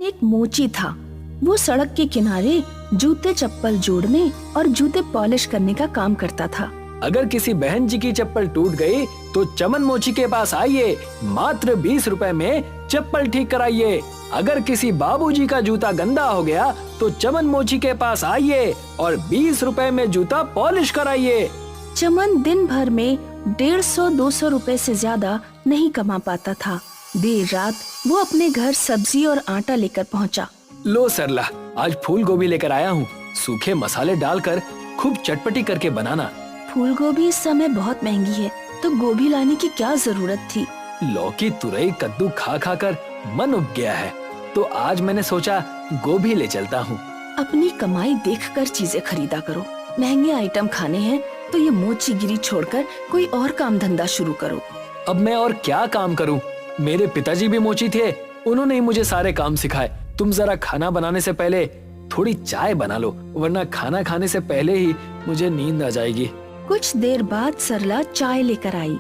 एक मोची था। वो सड़क के किनारे जूते चप्पल जोड़ने और जूते पॉलिश करने का काम करता था। अगर किसी बहन जी की चप्पल टूट गई तो चमन मोची के पास आइए, मात्र 20 रुपए में चप्पल ठीक कराइए। अगर किसी बाबूजी का जूता गंदा हो गया तो चमन मोची के पास आइए और 20 रुपए में जूता पॉलिश कराइए। चमन दिन भर में 150-200 रुपए से ज्यादा नहीं कमा पाता था। देर रात वो अपने घर सब्जी और आटा लेकर पहुंचा। लो सरला, आज फूल गोभी लेकर आया हूँ। सूखे मसाले डालकर खूब चटपटी करके बनाना। फूल गोभी इस समय बहुत महंगी है, तो गोभी लाने की क्या जरूरत थी। लौकी तुरई कद्दू खा खा कर मन उब गया है, तो आज मैंने सोचा गोभी ले चलता हूँ। अपनी कमाई देखकर चीजें खरीदा करो। महंगे आइटम खाने हैं तो ये मोचीगिरी छोड़कर कोई और काम धंधा शुरू करो। अब मैं और क्या काम करूँ? मेरे पिताजी भी मोची थे, उन्होंने ही मुझे सारे काम सिखाए। तुम जरा खाना बनाने से पहले थोड़ी चाय बना लो, वरना खाना खाने से पहले ही मुझे नींद आ जाएगी। कुछ देर बाद सरला चाय लेकर आई।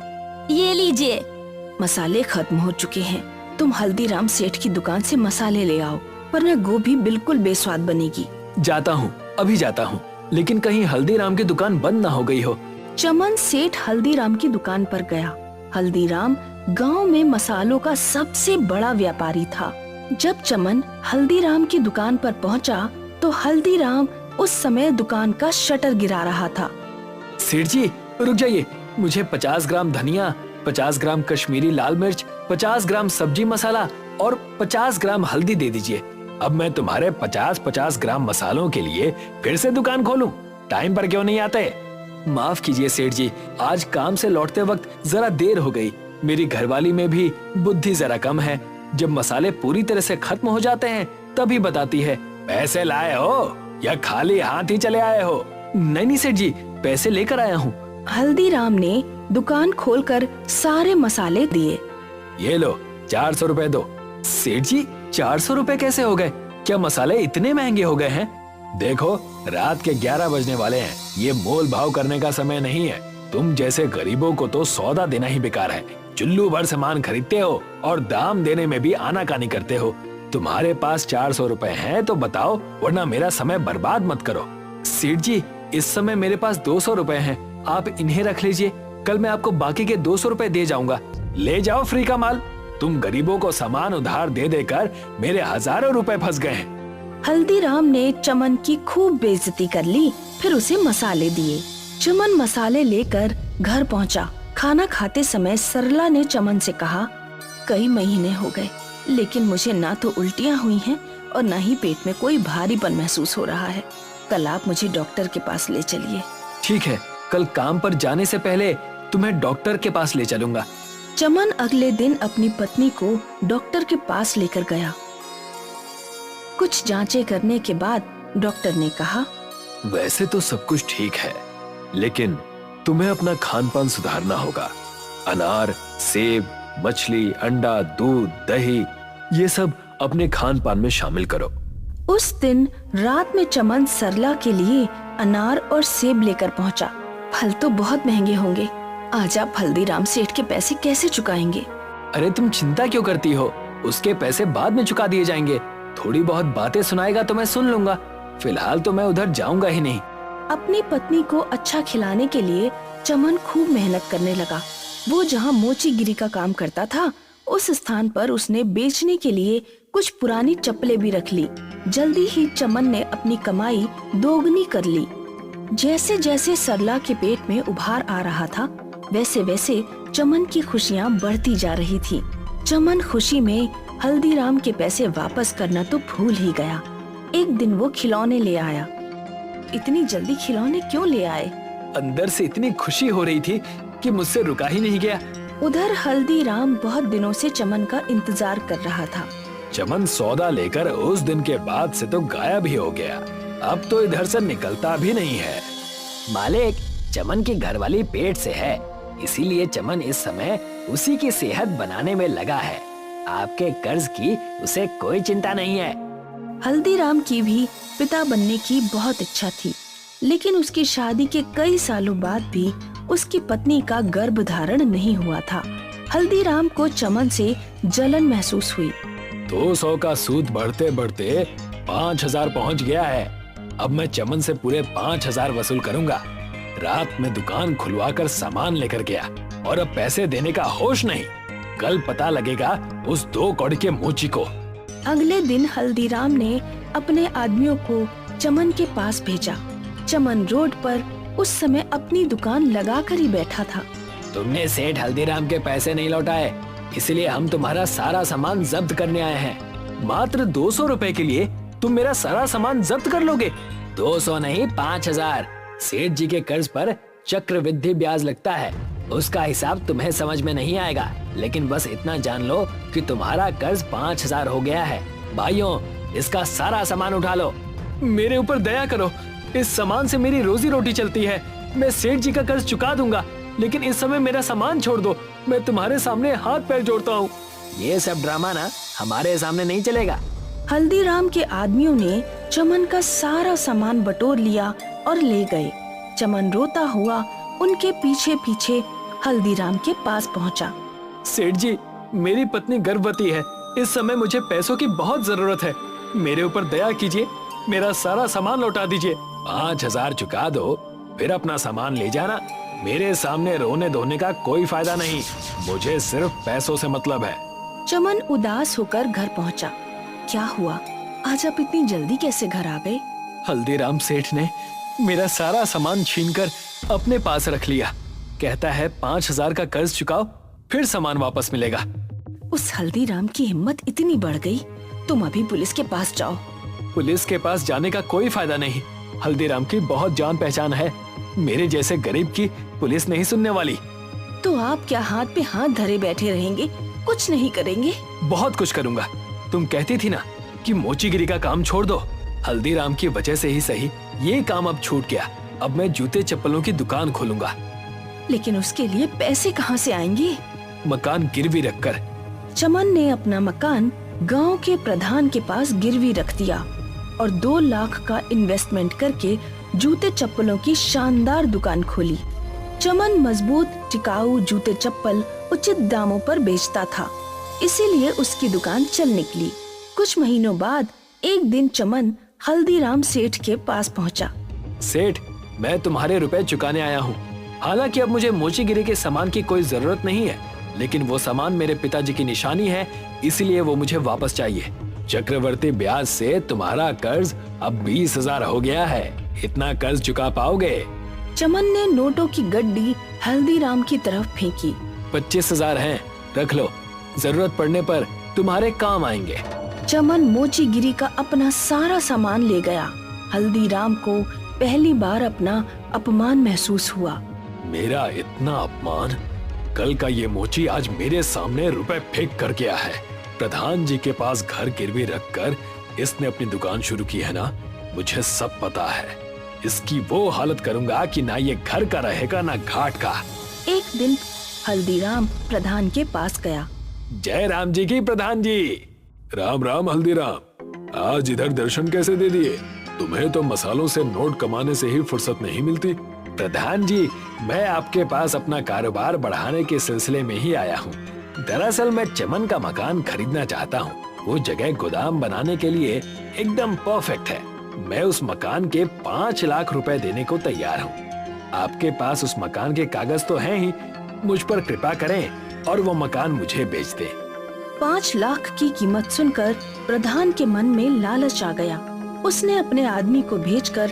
ये लीजिए। मसाले खत्म हो चुके हैं, तुम हल्दीराम सेठ की दुकान से मसाले ले आओ, वरना गोभी बिल्कुल बेस्वाद बनेगी। जाता हूँ, अभी जाता हूँ, लेकिन कहीं हल्दीराम की दुकान बंद ना हो गई हो। चमन सेठ हल्दीराम की दुकान पर गया। हल्दीराम गांव में मसालों का सबसे बड़ा व्यापारी था। जब चमन हल्दीराम की दुकान पर पहुंचा, तो हल्दीराम उस समय दुकान का शटर गिरा रहा था। सेठ जी रुक जाइए, मुझे 50 ग्राम धनिया, 50 ग्राम कश्मीरी लाल मिर्च, 50 ग्राम सब्जी मसाला और 50 ग्राम हल्दी दे दीजिए। अब मैं तुम्हारे 50-50 ग्राम मसालों के लिए फिर से दुकान खोलूं? टाइम पर क्यों नहीं आते? माफ कीजिए सेठ जी, आज काम से लौटते वक्त जरा देर हो गई। मेरी घरवाली में भी बुद्धि जरा कम है। जब मसाले पूरी तरह से खत्म हो जाते हैं तभी बताती है। पैसे लाए हो या खाली हाथ ही चले आए हो? नहीं सेठ जी, पैसे लेकर आया हूँ। हल्दीराम ने दुकान खोलकर सारे मसाले दिए। ये लो 400 रुपए दो। सेठ जी 400 रुपए कैसे हो गए? क्या मसाले इतने महंगे हो गए हैं? देखो रात के 11 बजने वाले हैं, ये मोल भाव करने का समय नहीं है। तुम जैसे गरीबों को तो सौदा देना ही बेकार है। चुल्लू भर सामान खरीदते हो और दाम देने में भी आनाकानी करते हो। तुम्हारे पास 400 रुपए हैं तो बताओ, वरना मेरा समय बर्बाद मत करो। सेठ जी इस समय मेरे पास 200 रुपए हैं, आप इन्हें रख लीजिए, कल मैं आपको बाकी के 200 रुपए दे जाऊंगा। ले जाओ फ्री का माल। तुम गरीबों को सामान उधार दे देकर मेरे हजारों रुपए फंस गए हैं। हल्दीराम ने चमन की खूब बेइज्जती कर ली, फिर उसे मसाले दिए। चमन मसाले लेकर घर पहुंचा। खाना खाते समय सरला ने चमन से कहा, कई महीने हो गए, लेकिन मुझे ना तो उल्टियाँ हुई हैं और न ही पेट में कोई भारीपन महसूस हो रहा है। कल आप मुझे डॉक्टर के पास ले चलिए। ठीक है, कल काम पर जाने से पहले तुम्हें डॉक्टर के पास ले चलूंगा। चमन अगले दिन अपनी पत्नी को डॉक्टर के पास लेकर गया। कुछ जांचें करने के बाद डॉक्टर ने कहा, वैसे तो सब कुछ ठीक है, लेकिन तुम्हें अपना खान पान सुधारना होगा। अनार, सेब, मछली, अंडा, दूध, दही, ये सब अपने खान पान में शामिल करो। उस दिन रात में चमन सरला के लिए अनार और सेब लेकर पहुंचा। फल तो बहुत महंगे होंगे, आज आप हल्दीराम सेठ के पैसे कैसे चुकाएंगे? अरे तुम चिंता क्यों करती हो, उसके पैसे बाद में चुका दिए जाएंगे। थोड़ी बहुत बातें सुनाएगा तो मैं सुन लूंगा, फिलहाल तो मैं उधर जाऊंगा ही नहीं। अपनी पत्नी को अच्छा खिलाने के लिए चमन खूब मेहनत करने लगा। वो जहाँ मोचीगिरी का काम करता था, उस स्थान पर उसने बेचने के लिए कुछ पुरानी चप्पलें भी रख ली। जल्दी ही चमन ने अपनी कमाई दोगुनी कर ली। जैसे जैसे सरला के पेट में उभार आ रहा था, वैसे वैसे चमन की खुशियाँ बढ़ती जा रही थी। चमन खुशी में हल्दीराम के पैसे वापस करना तो भूल ही गया। एक दिन वो खिलौने ले आया। इतनी जल्दी खिलौने क्यों ले आए? अंदर से इतनी खुशी हो रही थी कि मुझसे रुका ही नहीं गया। उधर हल्दीराम बहुत दिनों से चमन का इंतजार कर रहा था। चमन सौदा लेकर उस दिन के बाद से तो गायब ही हो गया। अब तो इधर से निकलता भी नहीं है। मालिक, चमन की घरवाली पेट से है, इसीलिए चमन इस समय उसी की सेहत बनाने में लगा है। आपके कर्ज की उसे कोई चिंता नहीं है। हल्दीराम की भी पिता बनने की बहुत इच्छा थी, लेकिन उसकी शादी के कई सालों बाद भी उसकी पत्नी का गर्भ धारण नहीं हुआ था। हल्दीराम को चमन से जलन महसूस हुई। 200 का सूद बढ़ते बढ़ते 5000 पहुंच गया है। अब मैं चमन से पूरे 5000 वसूल करूंगा। रात में दुकान खुलवाकर सामान लेकर गया और अब पैसे देने का होश नहीं। कल पता लगेगा उस 2 कौड़ी के मोची को। अगले दिन हल्दीराम ने अपने आदमियों को चमन के पास भेजा। चमन रोड पर उस समय अपनी दुकान लगाकर ही बैठा था। तुमने सेठ हल्दीराम के पैसे नहीं लौटाए, इसलिए हम तुम्हारा सारा सामान जब्त करने आए हैं। मात्र 200 रुपए के लिए तुम मेरा सारा सामान जब्त कर लोगे? 200 नहीं 5000। सेठ जी के कर्ज पर चक्रवृद्धि ब्याज लगता है, उसका हिसाब तुम्हें समझ में नहीं आएगा, लेकिन बस इतना जान लो कि तुम्हारा कर्ज 5000 हो गया है। भाइयों, इसका सारा सामान उठा लो। मेरे ऊपर दया करो, इस सामान से मेरी रोजी रोटी चलती है। मैं सेठ जी का कर्ज चुका दूंगा, लेकिन इस समय मेरा सामान छोड़ दो। मैं तुम्हारे सामने हाथ पैर जोड़ता हूँ। ये सब ड्रामा ना हमारे सामने नहीं चलेगा। हल्दीराम के आदमियों ने चमन का सारा सामान बटोर लिया और ले गए। चमन रोता हुआ उनके पीछे पीछे हल्दीराम के पास पहुंचा। सेठ जी, मेरी पत्नी गर्भवती है। इस समय मुझे पैसों की बहुत जरूरत है। मेरे ऊपर दया कीजिए, मेरा सारा सामान लौटा दीजिए। 5000 चुका दो, फिर अपना सामान ले जाना। मेरे सामने रोने धोने का कोई फायदा नहीं, मुझे सिर्फ पैसों से मतलब है। चमन उदास होकर घर पहुंचा। क्या हुआ, आज आप इतनी जल्दी कैसे घर आ गए? हल्दीराम सेठ ने मेरा सारा सामान छीनकर अपने पास रख लिया। कहता है 5000 का कर्ज चुकाओ, फिर सामान वापस मिलेगा। उस हल्दीराम की हिम्मत इतनी बढ़ गई, तुम अभी पुलिस के पास जाओ। पुलिस के पास जाने का कोई फायदा नहीं। हल्दीराम की बहुत जान पहचान है। मेरे जैसे गरीब की पुलिस नहीं सुनने वाली। तो आप क्या हाथ पे हाथ धरे बैठे रहेंगे, कुछ नहीं करेंगे? बहुत कुछ करूंगा। तुम कहती थी ना कि मोचीगिरी का काम छोड़ दो। हल्दीराम की वजह से ही सही ये काम अब छूट गया। अब मैं जूते चप्पलों की दुकान खोलूंगा। लेकिन उसके लिए पैसे कहाँ से आएंगे? मकान गिरवी रखकर। चमन ने अपना मकान गांव के प्रधान के पास गिरवी रख दिया और 2 लाख का इन्वेस्टमेंट करके जूते चप्पलों की शानदार दुकान खोली। चमन मजबूत टिकाऊ जूते चप्पल उचित दामों पर बेचता था, इसीलिए उसकी दुकान चल निकली। कुछ महीनों बाद एक दिन चमन हल्दीराम सेठ के पास पहुंचा। सेठ, मैं तुम्हारे रुपए चुकाने आया हूँ। हालांकि अब मुझे मोचीगिरी के सामान की कोई जरूरत नहीं है, लेकिन वो सामान मेरे पिताजी की निशानी है, इसलिए वो मुझे वापस चाहिए। चक्रवर्ती ब्याज से तुम्हारा कर्ज अब 20,000 हो गया है। इतना कर्ज चुका पाओगे? चमन ने नोटों की गड्डी हल्दीराम की तरफ फेंकी। 25,000 हैं, रख लो, जरूरत पड़ने पर तुम्हारे काम आएंगे। चमन मोचीगिरी का अपना सारा सामान ले गया। हल्दीराम को पहली बार अपना अपमान महसूस हुआ। मेरा इतना अपमान! कल का ये मोची आज मेरे सामने रुपए फेंक कर गया है। प्रधान जी के पास घर गिरवी रखकर इसने अपनी दुकान शुरू की है ना, मुझे सब पता है। इसकी वो हालत करूंगा कि ना ये घर का रहेगा ना घाट का। एक दिन हल्दीराम प्रधान के पास गया। जय राम जी की प्रधान जी। राम राम हल्दीराम, आज इधर दर्शन कैसे दे दिए? तुम्हें तो मसालों से नोट कमाने से ही फुर्सत नहीं मिलती। प्रधान जी, मैं आपके पास अपना कारोबार बढ़ाने के सिलसिले में ही आया हूँ। दरअसल मैं चमन का मकान खरीदना चाहता हूँ। वो जगह गोदाम बनाने के लिए एकदम परफेक्ट है। मैं उस मकान के 5 लाख रुपए देने को तैयार हूँ। आपके पास उस मकान के कागज तो हैं ही, मुझ पर कृपा करें और वो मकान मुझे बेच दें। 5 लाख की कीमत सुनकर प्रधान के मन में लालच आ गया। उसने अपने आदमी को भेजकर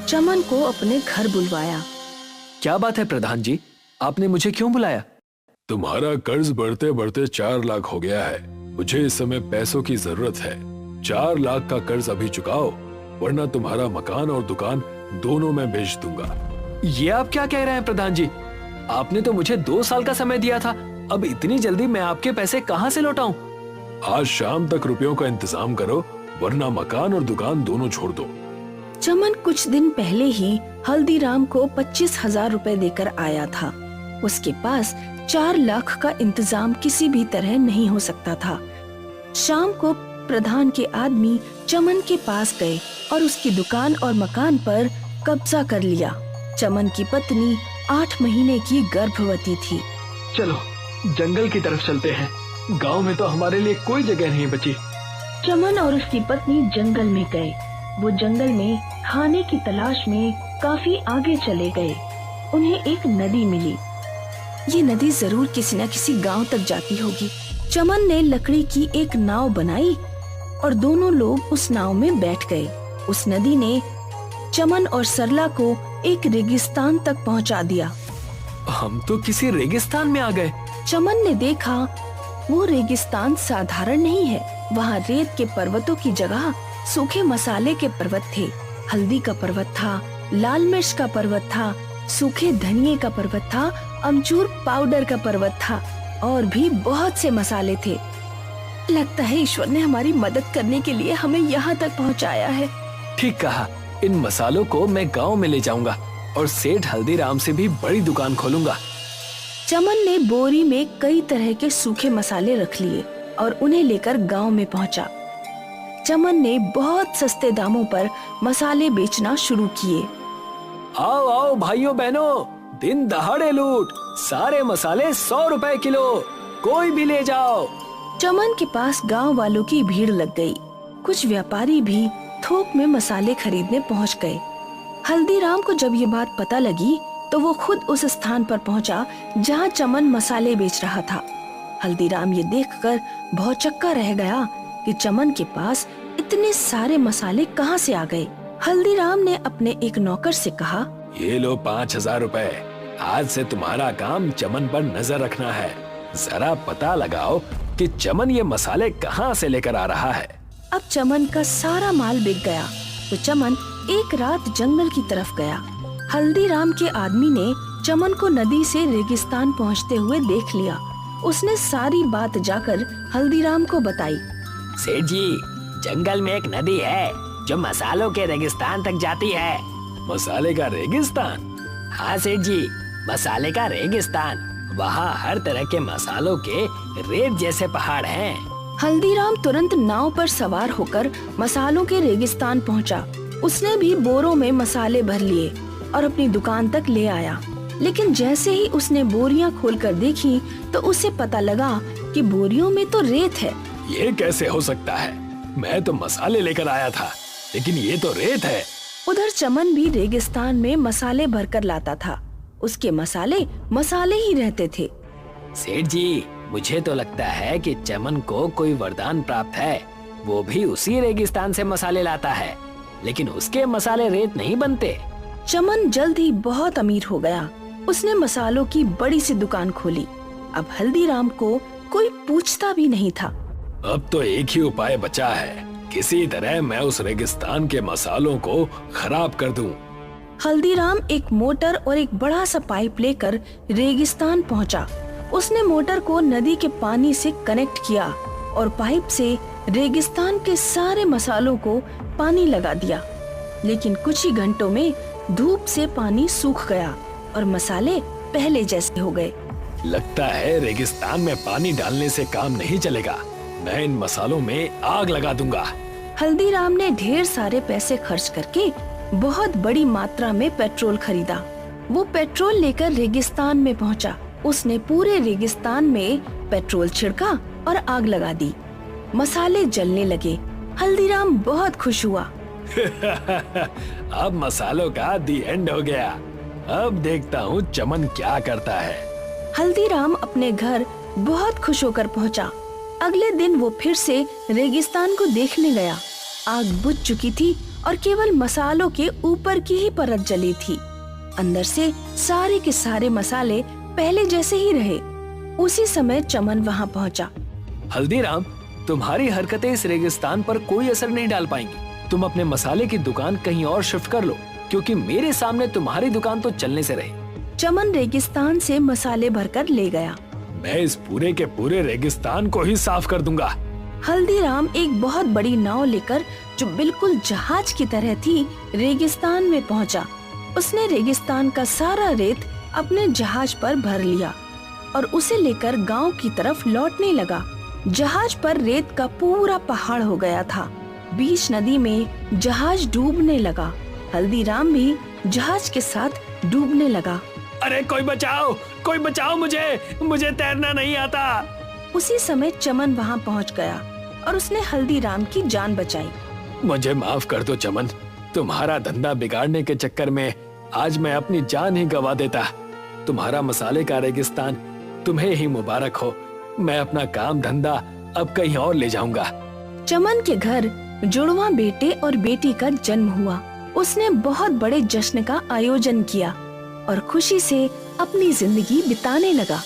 चमन को अपने घर बुलवाया। क्या बात है प्रधान जी, आपने मुझे क्यों बुलाया? तुम्हारा कर्ज बढ़ते बढ़ते 4 लाख हो गया है। मुझे इस समय पैसों की जरूरत है। 4 लाख का कर्ज अभी चुकाओ, वरना तुम्हारा मकान और दुकान दोनों मैं बेच दूंगा। ये आप क्या कह रहे हैं प्रधान जी? आपने तो मुझे 2 साल का समय दिया था। अब इतनी जल्दी मैं आपके पैसे कहाँ से लौटाऊं? आज शाम तक रुपयों का इंतजाम करो, वरना मकान और दुकान दोनों छोड़ दो। चमन कुछ दिन पहले ही हल्दीराम को 25,000 रुपए देकर आया था। उसके पास 4 लाख का इंतजाम किसी भी तरह नहीं हो सकता था। शाम को प्रधान के आदमी चमन के पास गए और उसकी दुकान और मकान पर कब्जा कर लिया। चमन की पत्नी 8 महीने की गर्भवती थी। चलो जंगल की तरफ चलते हैं, गांव में तो हमारे लिए कोई जगह नहीं बची। चमन और उसकी पत्नी जंगल में गए। वो जंगल में खाने की तलाश में काफी आगे चले गए। उन्हें एक नदी मिली। ये नदी जरूर किसी न किसी गांव तक जाती होगी। चमन ने लकड़ी की एक नाव बनाई और दोनों लोग उस नाव में बैठ गए। उस नदी ने चमन और सरला को एक रेगिस्तान तक पहुंचा दिया। हम तो किसी रेगिस्तान में आ गए। चमन ने देखा वो रेगिस्तान साधारण नहीं है। वहाँ रेत के पर्वतों की जगह सूखे मसाले के पर्वत थे। हल्दी का पर्वत था, लाल मिर्च का पर्वत था, सूखे धनिये का पर्वत था, अमचूर पाउडर का पर्वत था और भी बहुत से मसाले थे। लगता है ईश्वर ने हमारी मदद करने के लिए हमें यहाँ तक पहुँचाया है। ठीक कहा। इन मसालों को मैं गांव में ले जाऊंगा और सेठ हल्दीराम से भी बड़ी दुकान खोलूंगा। चमन ने बोरी में कई तरह के सूखे मसाले रख लिए और उन्हें लेकर गांव में पहुंचा। चमन ने बहुत सस्ते दामों पर मसाले बेचना शुरू किए। आओ आओ भाइयों बहनों, दिन दहाड़े लूट, सारे मसाले 100 रुपए किलो, कोई भी ले जाओ। चमन के पास गांव वालों की भीड़ लग गई। कुछ व्यापारी भी थोक में मसाले खरीदने पहुंच गए। हल्दीराम को जब ये बात पता लगी तो वो खुद उस स्थान पर पहुंचा जहां चमन मसाले बेच रहा था। हल्दीराम ये देखकर भौचक्का रह गया कि चमन के पास इतने सारे मसाले कहां से आ गए। हल्दीराम ने अपने एक नौकर से कहा, ये लो 5000 रुपए। आज से तुम्हारा काम चमन पर नजर रखना है। जरा पता लगाओ कि चमन ये मसाले कहां से लेकर आ रहा है। अब चमन का सारा माल बिक गया तो चमन एक रात जंगल की तरफ गया। हल्दीराम के आदमी ने चमन को नदी से रेगिस्तान पहुंचते हुए देख लिया। उसने सारी बात जाकर हल्दीराम को बताई। सेठ जी, जंगल में एक नदी है जो मसालों के रेगिस्तान तक जाती है। मसाले का रेगिस्तान? हाँ सेठ जी, मसाले का रेगिस्तान। वहाँ हर तरह के मसालों के रेत जैसे पहाड़ हैं। हल्दीराम तुरंत नाव पर सवार होकर मसालों के रेगिस्तान पहुंचा। उसने भी बोरों में मसाले भर लिए और अपनी दुकान तक ले आया। लेकिन जैसे ही उसने बोरियां खोलकर देखी तो उसे पता लगा कि बोरियों में तो रेत है। ये कैसे हो सकता है? मैं तो मसाले लेकर आया था, लेकिन ये तो रेत है। उधर चमन भी रेगिस्तान में मसाले भरकर लाता था। उसके मसाले मसाले ही रहते थे। सेठ जी, मुझे तो लगता है कि चमन को कोई वरदान प्राप्त है। वो भी उसी रेगिस्तान से मसाले लाता है, लेकिन उसके मसाले रेत नहीं बनते। चमन जल्द ही बहुत अमीर हो गया। उसने मसालों की बड़ी सी दुकान खोली। अब हल्दीराम को कोई पूछता भी नहीं था। अब तो एक ही उपाय बचा है, किसी तरह मैं उस रेगिस्तान के मसालों को खराब कर दूं। हल्दीराम एक मोटर और एक बड़ा सा पाइप लेकर रेगिस्तान पहुंचा। उसने मोटर को नदी के पानी से कनेक्ट किया और पाइप से रेगिस्तान के सारे मसालों को पानी लगा दिया। लेकिन कुछ ही घंटों में धूप से पानी सूख गया और मसाले पहले जैसे हो गए। लगता है रेगिस्तान में पानी डालने से काम नहीं चलेगा। मैं इन मसालों में आग लगा दूंगा। हल्दीराम ने ढेर सारे पैसे खर्च करके बहुत बड़ी मात्रा में पेट्रोल खरीदा। वो पेट्रोल लेकर रेगिस्तान में पहुंचा। उसने पूरे रेगिस्तान में पेट्रोल छिड़का और आग लगा दी। मसाले जलने लगे। हल्दीराम बहुत खुश हुआ। अब मसालों का दी एंड हो गया। अब देखता हूँ चमन क्या करता है। हल्दीराम अपने घर बहुत खुश होकर पहुंचा। अगले दिन वो फिर से रेगिस्तान को देखने गया। आग बुझ चुकी थी और केवल मसालों के ऊपर की ही परत जली थी। अंदर से सारे के सारे मसाले पहले जैसे ही रहे। उसी समय चमन वहाँ पहुँचा। हल्दीराम, तुम्हारी हरकतें इस रेगिस्तान पर कोई असर नहीं डाल पाएंगी। तुम अपने मसाले की दुकान कहीं और शिफ्ट कर लो, क्योंकि मेरे सामने तुम्हारी दुकान तो चलने से रही। चमन रेगिस्तान से मसाले भरकर ले गया। मैं इस पूरे के पूरे रेगिस्तान को ही साफ कर दूंगा। हल्दीराम एक बहुत बड़ी नाव लेकर, जो बिल्कुल जहाज की तरह थी, रेगिस्तान में पहुंचा। उसने रेगिस्तान का सारा रेत अपने जहाज पर भर लिया और उसे लेकर गांव की तरफ लौटने लगा। जहाज पर रेत का पूरा पहाड़ हो गया था। बीच नदी में जहाज डूबने लगा। हल्दीराम भी जहाज के साथ डूबने लगा। अरे कोई बचाओ मुझे तैरना नहीं आता। उसी समय चमन वहाँ पहुँच गया और उसने हल्दीराम की जान बचाई। मुझे माफ कर दो चमन, तुम्हारा धंधा बिगाड़ने के चक्कर में आज मैं अपनी जान ही गवा देता। तुम्हारा मसाले का रेगिस्तान तुम्हें ही मुबारक हो। मैं अपना काम धंधा अब कहीं और ले जाऊंगा। चमन के घर जुड़वा बेटे और बेटी का जन्म हुआ। उसने बहुत बड़े जश्न का आयोजन किया और खुशी से अपनी जिंदगी बिताने लगा।